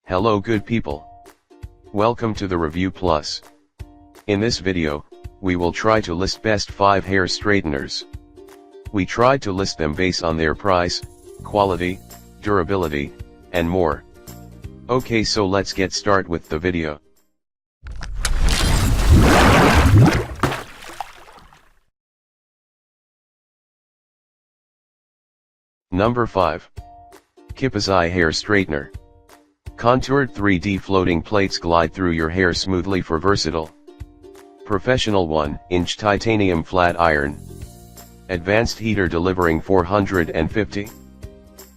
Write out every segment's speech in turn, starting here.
Hello good people. Welcome to the Review Plus. In this video, we will try to list best 5 hair straighteners. We tried to list them based on their price, quality, durability, and more. Okay, so let's get started with the video. Number 5. Kipazai Hair Straightener. Contoured 3D floating plates glide through your hair smoothly for versatile. Professional 1-inch titanium flat iron. Advanced heater delivering 450.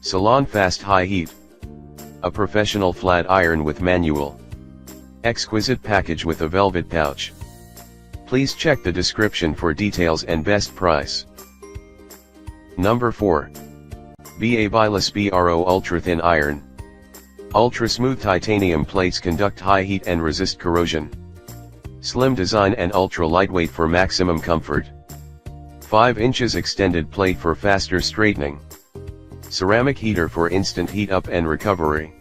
Salon fast high heat. A professional flat iron with manual. Exquisite package with a velvet pouch. Please check the description for details and best price. Number 4. Babyliss Pro Ultra Thin Iron. Ultra smooth titanium plates conduct high heat and resist corrosion. Slim design and ultra lightweight for maximum comfort. 5 inches extended plate for faster straightening. Ceramic heater for instant heat up and recovery.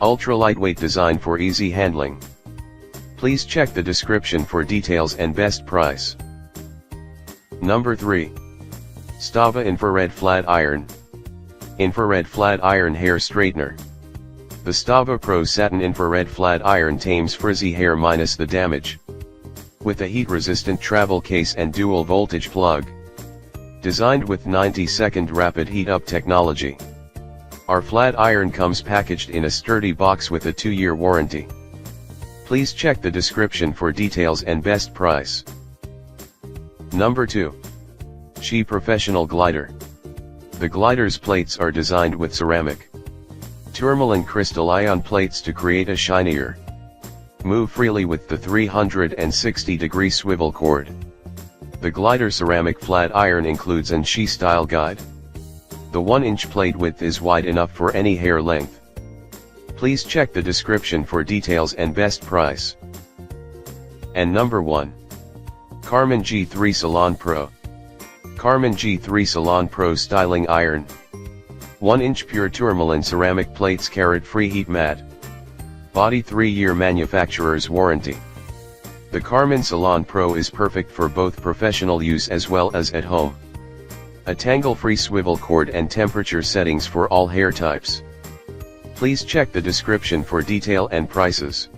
Ultra lightweight design for easy handling. Please check the description for details and best price. Number 3. Stava Infrared Flat Iron. Infrared Flat Iron Hair Straightener. The Stava Pro Satin Infrared Flat Iron tames frizzy hair minus the damage. With a heat-resistant travel case and dual voltage plug. Designed with 90-second rapid heat-up technology. Our flat iron comes packaged in a sturdy box with a 2-year warranty. Please check the description for details and best price. Number 2. She Professional Glider. The glider's plates are designed with ceramic, tourmaline crystal ion plates to create a shinier, move freely with the 360-degree swivel cord. The glider ceramic flat iron includes an She style guide. The 1-inch plate width is wide enough for any hair length. Please check the description for details and best price. And number 1. Carmen G3 Salon Pro. Carmen G3 Salon Pro Styling Iron. 1-inch pure tourmaline ceramic plates carat-free heat mat. Body 3-year manufacturer's warranty. The Carmen Salon Pro is perfect for both professional use as well as at home. A tangle-free swivel cord and temperature settings for all hair types. Please check the description for detail and prices.